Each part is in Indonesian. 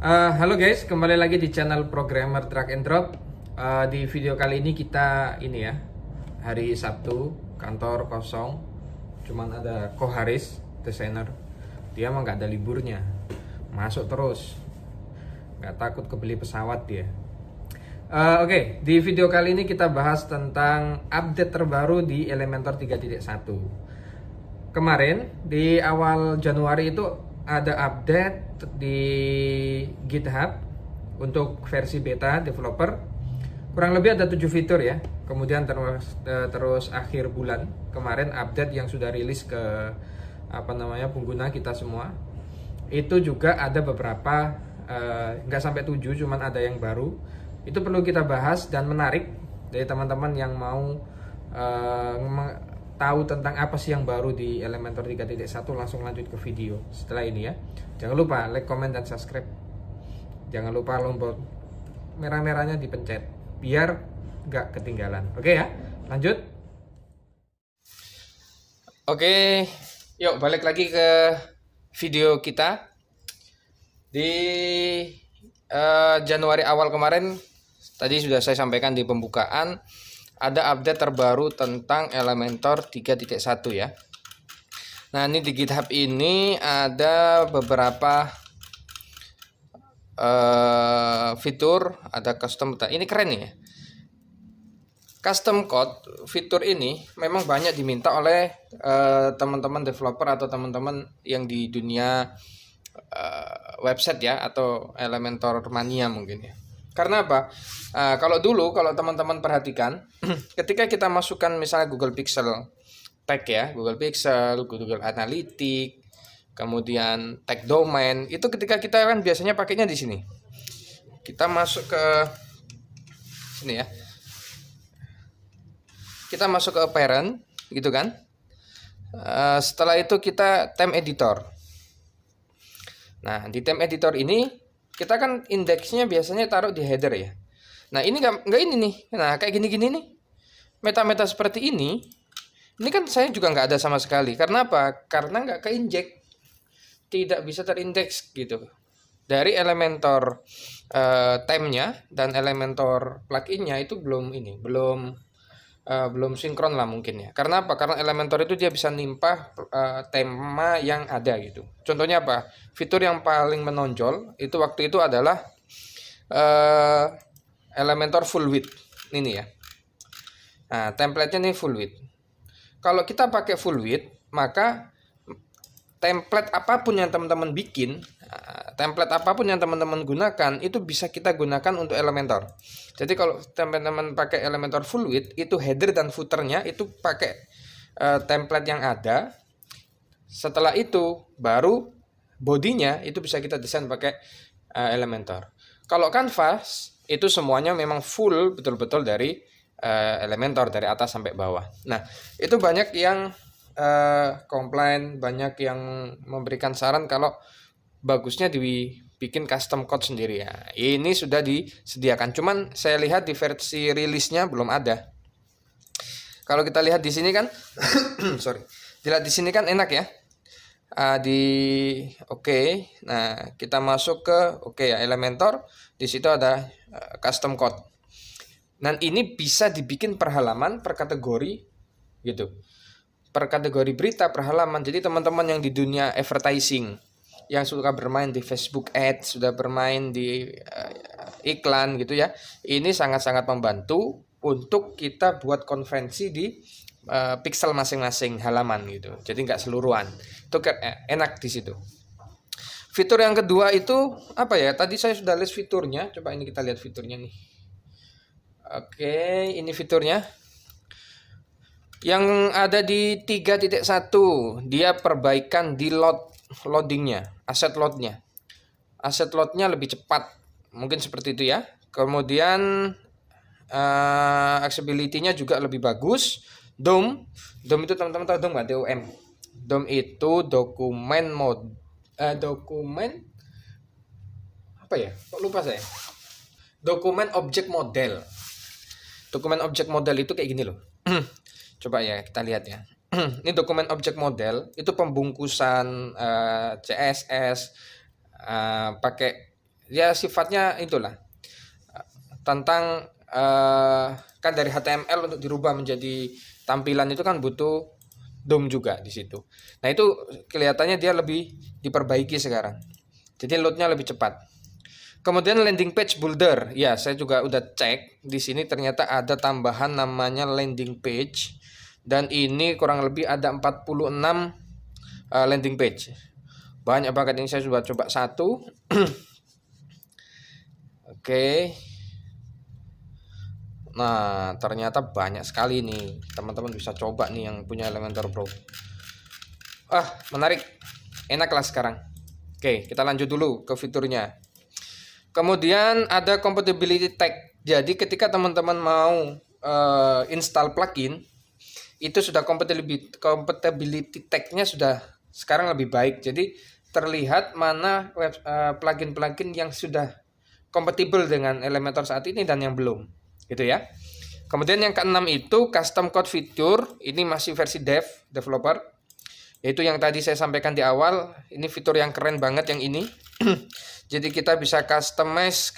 Halo guys, kembali lagi di channel Programmer Drag and Drop. Di video kali ini kita hari Sabtu, kantor kosong, cuman ada Koharis, desainer. Dia emang nggak ada liburnya, masuk terus, nggak takut kebeli pesawat dia. Oke, di video kali ini kita bahas tentang update terbaru di Elementor 3.1. Kemarin di awal Januari itu ada update di GitHub untuk versi beta developer. Kurang lebih ada 7 fitur ya. Kemudian terus akhir bulan kemarin update yang sudah rilis ke pengguna kita semua. Itu juga ada beberapa nggak sampai 7, cuman ada yang baru. Itu perlu kita bahas dan menarik dari teman-teman yang mau tahu tentang apa sih yang baru di Elementor 3.1. Langsung lanjut ke video setelah ini ya. Jangan lupa like, comment, dan subscribe. Jangan lupa lombok merah-merahnya dipencet biar nggak ketinggalan. Oke ya, lanjut. Oke, yuk balik lagi ke video kita. Di Januari awal kemarin, tadi sudah saya sampaikan di pembukaan, ada update terbaru tentang Elementor 3.1 ya. Nah, ini di GitHub ini ada beberapa fitur, ada custom. Ini keren nih ya. Custom code fitur ini memang banyak diminta oleh teman-teman developer atau teman-teman yang di dunia website ya, atau Elementor mania mungkin ya. Karena apa? Kalau teman-teman perhatikan, ketika kita masukkan misalnya Google Pixel tag ya, Google Pixel, Google Analytics, kemudian tag domain, itu ketika kita kan biasanya pakainya di sini. Kita masuk ke sini ya. Kita masuk ke parent, gitu kan? Setelah itu kita theme editor. Nah, di theme editor ini kita kan indeksnya biasanya taruh di header ya. Nah, ini nggak ini nih. Nah, kayak gini-gini nih. Meta-meta seperti ini kan saya juga nggak ada sama sekali. Karena apa? Karena nggak keinjek. Tidak bisa terindeks gitu. Dari Elementor theme-nya dan Elementor plugin-nya itu belum sinkron lah mungkin ya. Karena apa? Karena Elementor itu dia bisa nimpah tema yang ada gitu. Contohnya apa? Fitur yang paling menonjol itu waktu itu adalah Elementor full width ini ya. Nah, template-nya ini full width. Kalau kita pakai full width, maka template apapun yang teman-teman bikin, template apapun yang teman-teman gunakan itu bisa kita gunakan untuk Elementor. Jadi kalau teman-teman pakai Elementor full width, itu header dan footernya itu pakai template yang ada. Setelah itu baru bodinya itu bisa kita desain pakai Elementor. Kalau Canvas itu semuanya memang full betul-betul dari Elementor dari atas sampai bawah. Nah, itu banyak yang komplain, banyak yang memberikan saran kalau bagusnya dibikin custom code sendiri ya. Ini sudah disediakan, cuman saya lihat di versi rilisnya belum ada. Kalau kita lihat di sini kan, dilihat di sini kan enak ya. Nah kita masuk ke ya Elementor, di situ ada custom code. Dan ini bisa dibikin per halaman, per kategori gitu. Per kategori berita, per halaman. Jadi teman-teman yang di dunia advertising, yang suka bermain di Facebook Ads, sudah bermain di iklan gitu ya, ini sangat-sangat membantu untuk kita buat konvensi di pixel masing-masing halaman gitu. Jadi nggak seluruhan. Itu enak di situ. Fitur yang kedua itu apa ya? Tadi saya sudah list fiturnya. Coba ini kita lihat fiturnya nih. Oke, ini fiturnya. Yang ada di 3.1, dia perbaikan di loadingnya, aset loadnya lebih cepat, mungkin seperti itu ya. Kemudian accessibility-nya juga lebih bagus. DOM itu teman-teman tahu DOM nggak? DOM itu dokumen apa ya? Kok lupa saya. Dokumen object model. Dokumen object model itu kayak gini loh. Coba ya kita lihat ya. Ini dokumen object model itu pembungkusan CSS pakai Ya sifatnya itulah tentang kan dari HTML untuk dirubah menjadi tampilan itu kan butuh DOM juga di situ. Nah itu kelihatannya dia lebih diperbaiki sekarang. Jadi loadnya lebih cepat. Kemudian landing page builder, ya saya juga udah cek di sini ternyata ada tambahan namanya landing page dan ini kurang lebih ada 46 landing page. Banyak banget, ini saya coba satu. Oke. Nah, ternyata banyak sekali nih. Teman-teman bisa coba nih yang punya Elementor Pro. Menarik. Enak lah sekarang. Oke, kita lanjut dulu ke fiturnya. Kemudian ada compatibility tag. Jadi ketika teman-teman mau install plugin, itu sudah compatibility tag-nya sudah sekarang lebih baik. Jadi terlihat mana plugin-plugin yang sudah kompatibel dengan Elementor saat ini dan yang belum, gitu ya. Kemudian yang keenam itu custom code feature, ini masih versi developer, yaitu yang tadi saya sampaikan di awal. Ini fitur yang keren banget yang ini. Jadi kita bisa customize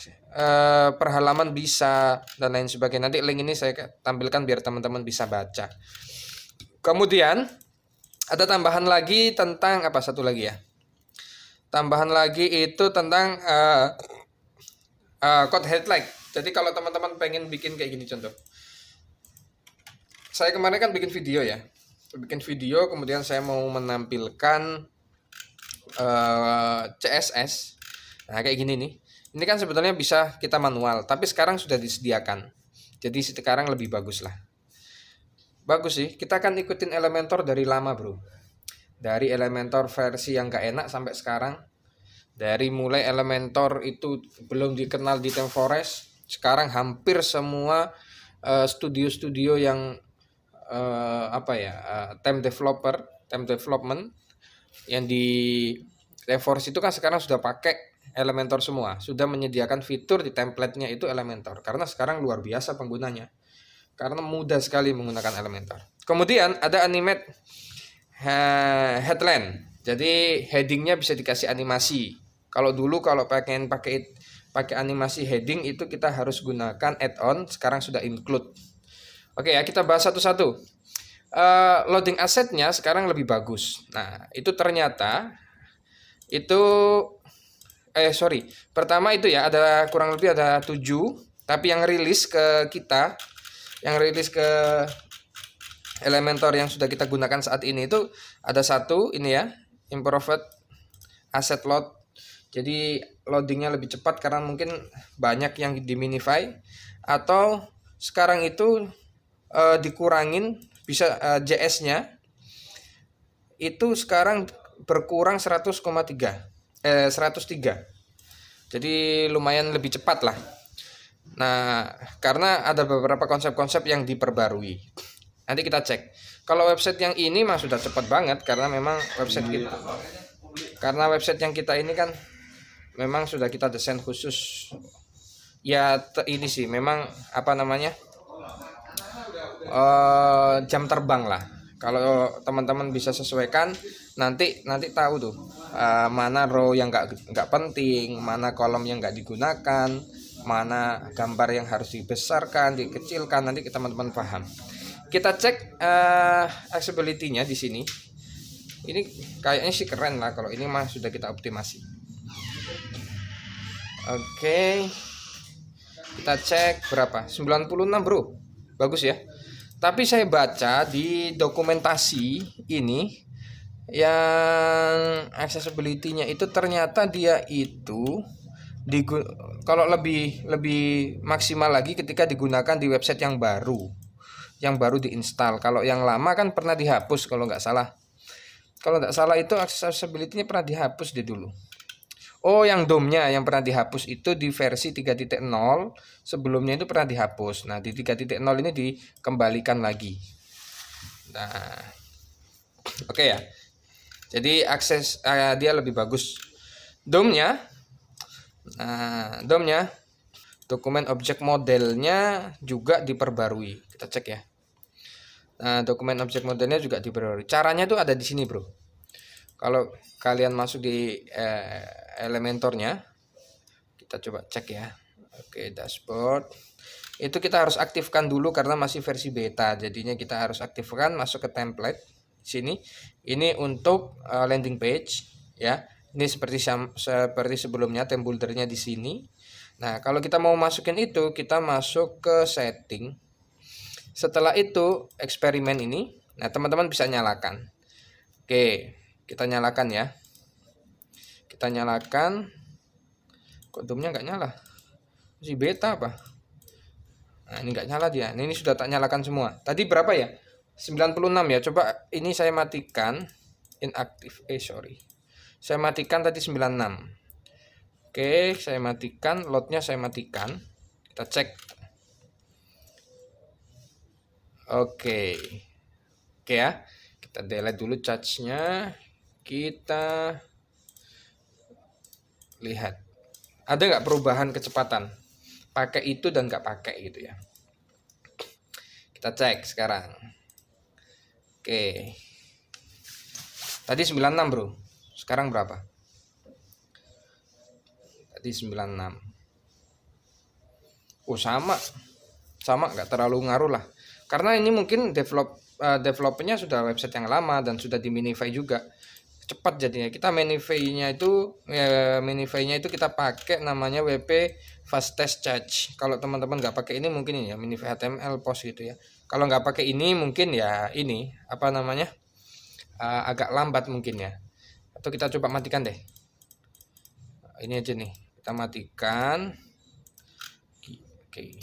per halaman bisa dan lain sebagainya. Nanti link ini saya tampilkan biar teman-teman bisa baca. Kemudian ada tambahan lagi tentang apa, satu lagi ya. Tambahan lagi itu tentang code headlight. Jadi kalau teman-teman pengen bikin kayak gini contoh. Saya kemarin kan bikin video ya. Kemudian saya mau menampilkan CSS. Nah, kayak gini nih. Ini kan sebetulnya bisa kita manual, tapi sekarang sudah disediakan. Jadi sekarang lebih bagus lah. Bagus sih, kita akan ikutin Elementor dari lama, bro. Dari Elementor versi yang gak enak sampai sekarang. Dari mulai Elementor itu belum dikenal di ThemeForest, sekarang hampir semua studio-studio yang theme development yang di ThemeForest itu kan sekarang sudah pakai Elementor semua, sudah menyediakan fitur di template-nya itu Elementor, karena sekarang luar biasa penggunanya, karena mudah sekali menggunakan Elementor. Kemudian ada animate headline, jadi headingnya bisa dikasih animasi. Kalau dulu kalau pakai animasi heading itu kita harus gunakan add-on, sekarang sudah include. Oke ya, kita bahas satu-satu. Loading asetnya sekarang lebih bagus. Nah, itu ternyata itu pertama itu ya ada kurang lebih ada 7, tapi yang rilis ke kita, yang rilis ke Elementor yang sudah kita gunakan saat ini itu ada satu ini ya, improved asset load. Jadi loadingnya lebih cepat karena mungkin banyak yang diminify, atau sekarang itu dikurangin bisa JS-nya itu sekarang berkurang 100,3 103. Jadi lumayan lebih cepat lah. Nah, karena ada beberapa konsep-konsep yang diperbarui. Nanti kita cek. Kalau website yang ini mah sudah cepat banget karena memang website kita. Karena website yang kita ini kan memang sudah kita desain khusus. Ya ini sih memang apa namanya? Jam terbang lah. Kalau teman-teman bisa sesuaikan, nanti tahu tuh mana row yang nggak penting, mana kolom yang nggak digunakan, mana gambar yang harus dibesarkan, dikecilkan, nanti teman-teman paham. Kita cek accessibility-nya di sini. Ini kayaknya sih keren lah, kalau ini mah sudah kita optimasi. Oke. Kita cek berapa? 96, bro. Bagus ya. Tapi saya baca di dokumentasi ini yang accessibility-nya itu ternyata dia itu kalau lebih maksimal lagi ketika digunakan di website yang baru diinstal. Kalau yang lama kan pernah dihapus kalau nggak salah. Kalau nggak salah itu accessibility-nya pernah dihapus deh dulu. Oh, yang DOM-nya yang pernah dihapus itu di versi 3.0, sebelumnya itu pernah dihapus. Nah, di 3.0 ini dikembalikan lagi. Nah, oke ya. Jadi akses dia lebih bagus. DOM-nya, dokumen objek modelnya juga diperbarui. Kita cek ya. Nah, dokumen objek modelnya juga diperbarui. Caranya tuh ada di sini, bro. Kalau kalian masuk di Elementornya, Kita coba cek ya. Oke, dashboard. Itu kita harus aktifkan dulu karena masih versi beta. Jadinya kita harus aktifkan, masuk ke template sini. Ini untuk landing page ya. Ini seperti sebelumnya, theme buildernya di sini. Nah, kalau kita mau masukin itu, kita masuk ke setting. Setelah itu eksperimen ini, nah teman-teman bisa nyalakan. Oke, kita nyalakan ya. Kita nyalakan. Kok domnya nggak nyala? Masih beta apa? Nah, ini nggak nyala dia. Nah, ini sudah tak nyalakan semua. Tadi berapa ya? 96 ya. Coba ini saya matikan. Inaktif. Sorry. Saya matikan tadi 96. Oke, saya matikan. Loadnya saya matikan. Kita cek. Oke. Oke ya. Kita delete dulu charge-nya. Kita lihat. Ada nggak perubahan kecepatan? Pakai itu dan nggak pakai gitu ya. Kita cek sekarang. Oke. Tadi 96 bro. Sekarang berapa? Tadi 96. Oh sama. Sama, nggak terlalu ngaruh lah. Karena ini mungkin developernya sudah website yang lama dan sudah di minify juga. Cepat jadinya. Kita minify-nya itu kita pakai namanya WP Fast Test Charge. Kalau teman-teman nggak pakai ini mungkin ini ya minify HTML post gitu ya. Kalau nggak pakai ini mungkin ya ini apa namanya agak lambat mungkin ya. Atau kita coba matikan deh. Ini aja nih kita matikan. Oke.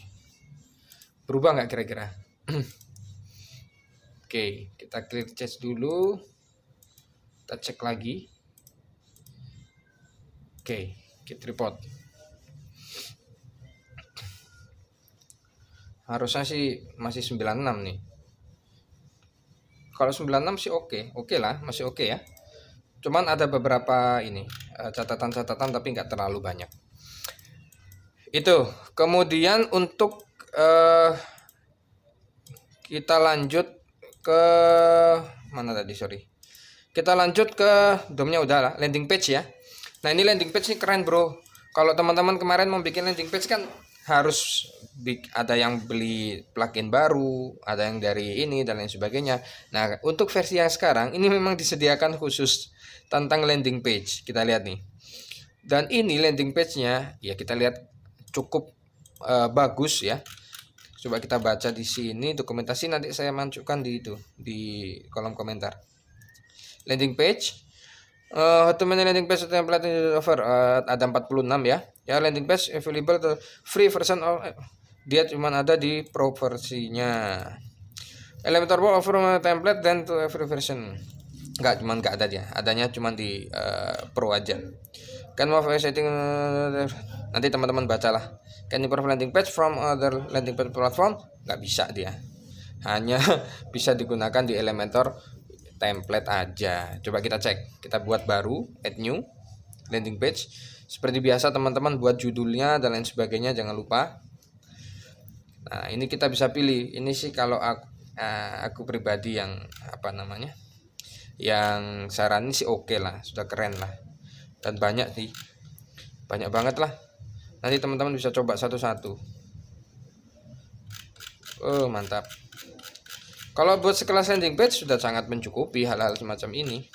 Berubah nggak kira-kira? Oke, kita clear cache dulu. Kita cek lagi. Oke, git report. Harusnya sih masih 96 nih. Kalau 96 sih oke lah, masih oke ya. Cuman ada beberapa ini catatan-catatan tapi nggak terlalu banyak. Itu. Kemudian untuk kita lanjut ke mana tadi, sorry. Kita lanjut ke domnya udah lah, landing page ya. Nah ini landing page ini keren bro. Kalau teman-teman kemarin mau bikin landing page kan harus ada yang beli plugin baru, ada yang dari ini dan lain sebagainya. Nah untuk versi yang sekarang ini memang disediakan khusus tentang landing page. Kita lihat nih. Dan ini landing page-nya ya kita lihat cukup bagus ya. Coba kita baca di sini dokumentasi, nanti saya masukkan di kolom komentar. Landing page, landing page template offer ada 46 ya. Ya landing page available the free version of dia cuma ada di pro versinya. Elementor will offer template dan to every version. Nggak ada dia. Adanya cuma di pro aja. Kan mau setting nanti teman-teman bacalah. Can improve landing page from other landing page platform? Nggak bisa dia. Hanya bisa digunakan di Elementor template aja. Coba kita cek. Kita buat baru, add new landing page. Seperti biasa teman-teman buat judulnya dan lain sebagainya jangan lupa. Nah, ini kita bisa pilih. Ini sih kalau aku pribadi yang apa namanya? Yang saranin sih oke lah, sudah keren lah. Dan banyak sih. Banyak banget lah. Nanti teman-teman bisa coba satu-satu. Oh, mantap. Kalau buat sekelas landing page sudah sangat mencukupi hal-hal semacam ini.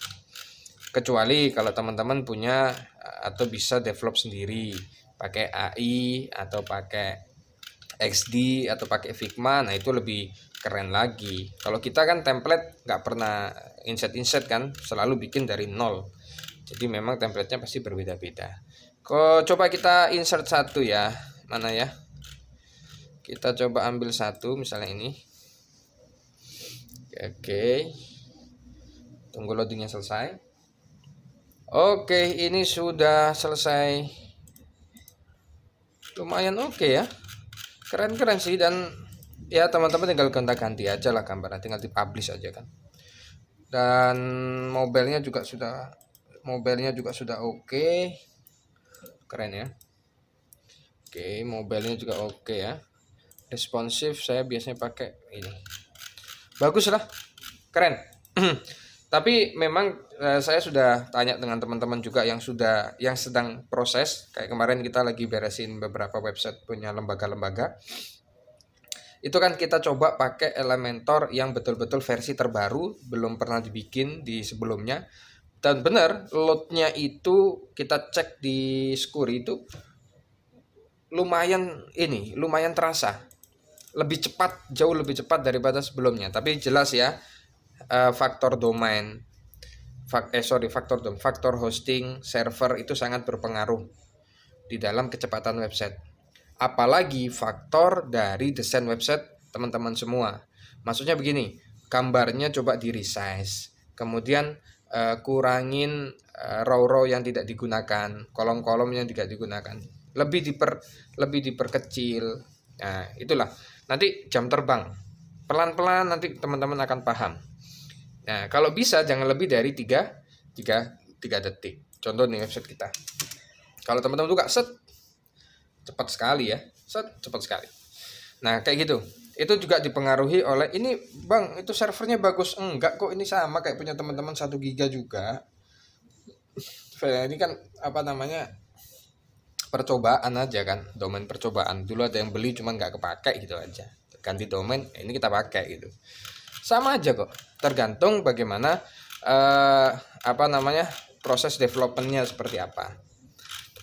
Kecuali kalau teman-teman punya atau bisa develop sendiri pakai AI atau pakai XD atau pakai Figma, nah itu lebih keren lagi. Kalau kita kan template nggak pernah insert kan, selalu bikin dari nol. Jadi memang templatenya pasti berbeda-beda. Coba kita insert satu ya, mana ya? Kita coba ambil satu, misalnya ini. Oke, tunggu loadingnya selesai. Oke, ini sudah selesai. Lumayan oke ya, keren-keren sih. Dan ya teman-teman tinggal gonta-ganti aja lah gambarnya, tinggal dipublish aja kan. Dan mobile-nya juga sudah oke. Keren ya. Oke, mobile-nya juga oke ya. Responsif saya biasanya pakai ini. Bagus lah, keren. Tapi memang saya sudah tanya dengan teman-teman juga yang sedang proses. Kayak kemarin kita lagi beresin beberapa website punya lembaga-lembaga. Itu kan kita coba pakai Elementor yang betul-betul versi terbaru, belum pernah dibikin di sebelumnya. Dan benar, loadnya itu kita cek di Skuri itu lumayan terasa. Lebih cepat, jauh lebih cepat daripada sebelumnya. Tapi jelas ya, faktor domain, faktor hosting, server itu sangat berpengaruh di dalam kecepatan website. Apalagi faktor dari desain website teman-teman semua. Maksudnya begini, gambarnya coba di resize, kemudian kurangin row-row yang tidak digunakan, kolom-kolom yang tidak digunakan, lebih diperkecil. Nah, itulah nanti jam terbang. Pelan-pelan nanti teman-teman akan paham. Nah, kalau bisa jangan lebih dari 3 detik. Contoh nih website kita. Kalau teman-teman buka cepat sekali ya. Cepat sekali. Nah, kayak gitu. Itu juga dipengaruhi oleh ini, Bang, itu servernya bagus. Enggak kok, ini sama kayak punya teman-teman 1 giga juga. Ini kan percobaan aja kan, domain percobaan. Dulu ada yang beli cuman nggak kepake gitu aja, ganti domain, ini kita pakai gitu. Sama aja kok, tergantung bagaimana proses developmentnya seperti apa.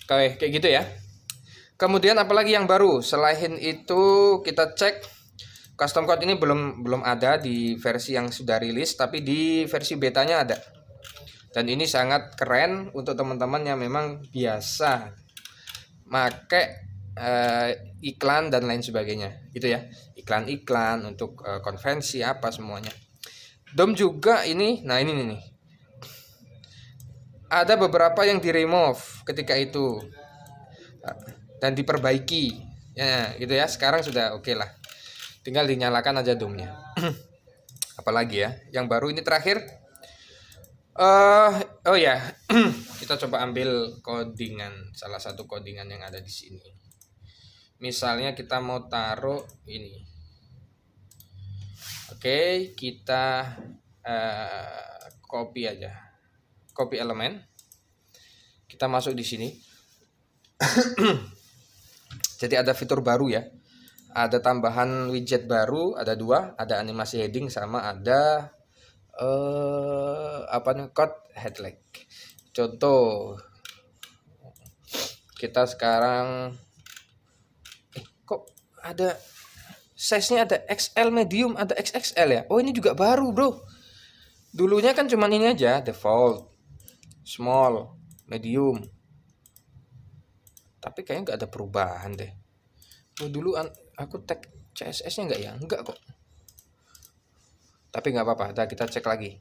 Kayak gitu ya. Kemudian apalagi yang baru selain itu, kita cek custom code ini belum ada di versi yang sudah rilis, tapi di versi betanya ada. Dan ini sangat keren untuk teman-teman yang memang biasa pakai iklan dan lain sebagainya gitu ya, iklan untuk konvensi apa semuanya. DOM juga ini. Nah, ini nih ada beberapa yang di remove ketika itu dan diperbaiki ya gitu ya. Sekarang sudah oke lah, tinggal dinyalakan aja DOM-nya. Apalagi ya yang baru ini terakhir, oh ya, kita coba ambil codingan, salah satu codingan yang ada di sini. Misalnya kita mau taruh ini. Oke, kita copy aja. Copy elemen. Kita masuk di sini. Jadi ada fitur baru ya. Ada tambahan widget baru, ada 2, ada animasi heading sama ada code headline. Contoh, kita sekarang kok ada size-nya, ada XL, medium, ada XXL ya. Oh, ini juga baru bro. Dulunya kan cuman ini aja, default, small, medium. Tapi kayaknya nggak ada perubahan deh. Oh, dulu aku tag CSS-nya nggak ya? Enggak kok. Tapi nggak apa-apa, kita cek lagi.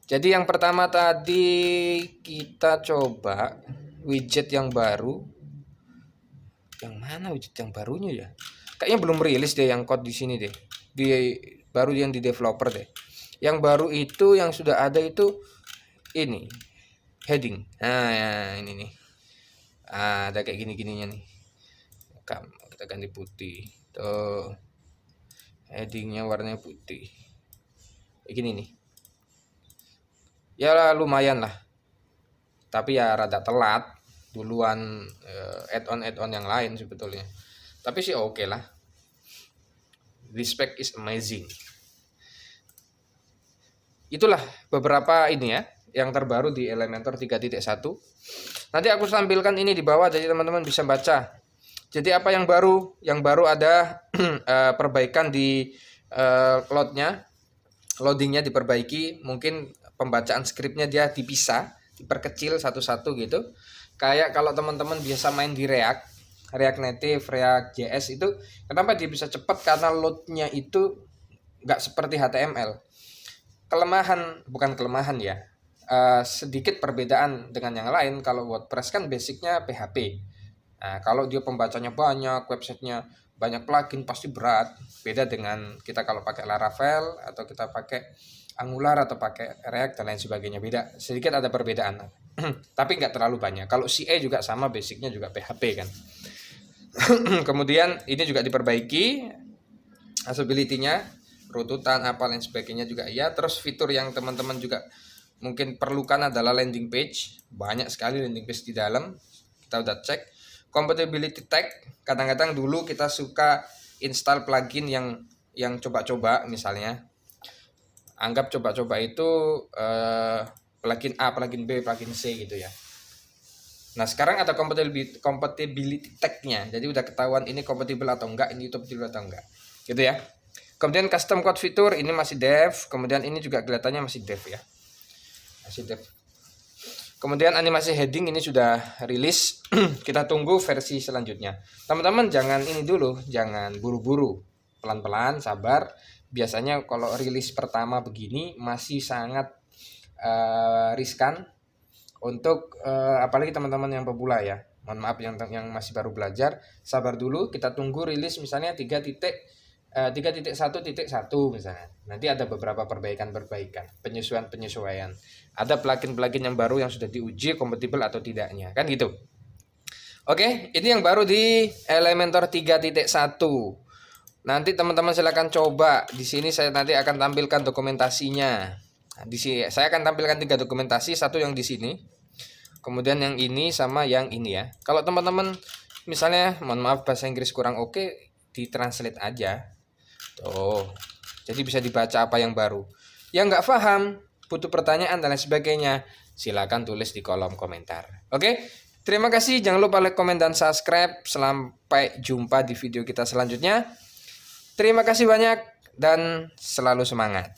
Jadi yang pertama tadi kita coba widget yang baru. Yang mana widget yang barunya ya? Kayaknya belum rilis deh yang code di sini deh. Baru yang di developer deh. Yang baru itu yang sudah ada itu ini heading. Nah, ya, ini nih. Ada kayak gini-gininya nih. Kita ganti putih. Tuh. Headingnya warnanya putih. Gini nih ya, lumayan lah, tapi ya rada telat duluan add-on yang lain sebetulnya, tapi sih oke lah. Respect is amazing. Itulah beberapa ini ya yang terbaru di Elementor 3.1. Nanti aku tampilkan ini di bawah jadi teman-teman bisa baca. Jadi apa yang baru? Yang baru ada perbaikan di loadingnya diperbaiki, mungkin pembacaan skripnya dia dipisah, diperkecil satu-satu gitu. Kayak kalau teman-teman biasa main di React Native, React JS itu, kenapa dia bisa cepat? Karena loadnya itu nggak seperti HTML. Bukan kelemahan ya, sedikit perbedaan dengan yang lain. Kalau WordPress kan basicnya PHP. Nah, kalau dia pembacanya banyak, websitenya banyak plugin, pasti berat. Beda dengan kita kalau pakai Laravel atau kita pakai Angular atau pakai React dan lain sebagainya. Beda, sedikit ada perbedaan. Tapi nggak terlalu banyak. Kalau CA juga sama, basicnya juga PHP kan. Kemudian ini juga diperbaiki accessibility-nya, rututan apa lain sebagainya juga iya. Terus fitur yang teman-teman juga mungkin perlukan adalah landing page. Banyak sekali landing page di dalam. Kita udah cek. Compatibility tag, kadang-kadang dulu kita suka install plugin yang coba-coba, misalnya. Anggap coba-coba itu plugin A, plugin B, plugin C gitu ya. Nah, sekarang ada compatibility tag-nya. Jadi udah ketahuan ini kompatibel atau enggak, ini kompatibel atau enggak. Gitu ya. Kemudian custom code fitur ini masih dev, kemudian ini juga kelihatannya masih dev ya. Masih dev. Kemudian animasi heading ini sudah rilis. Kita tunggu versi selanjutnya. Teman-teman jangan ini dulu, jangan buru-buru. Pelan-pelan, sabar. Biasanya kalau rilis pertama begini masih sangat riskan untuk apalagi teman-teman yang pemula ya. Mohon maaf yang masih baru belajar, sabar dulu, kita tunggu rilis misalnya 3.1.1 misalnya. Nanti ada beberapa perbaikan, penyesuaian. Ada plugin yang baru yang sudah diuji kompatibel atau tidaknya, kan gitu. Oke, ini yang baru di Elementor 3.1. Nanti teman-teman silakan coba. Di sini saya nanti akan tampilkan dokumentasinya. Di sini saya akan tampilkan 3 dokumentasi, satu yang di sini. Kemudian yang ini sama yang ini ya. Kalau teman-teman misalnya mohon maaf bahasa Inggris kurang oke, ditranslate aja. Tuh. Jadi bisa dibaca apa yang baru. Yang nggak paham, butuh pertanyaan dan lain sebagainya, silakan tulis di kolom komentar. Oke? Terima kasih, jangan lupa like, komen, dan subscribe. Sampai jumpa di video kita selanjutnya. Terima kasih banyak dan selalu semangat.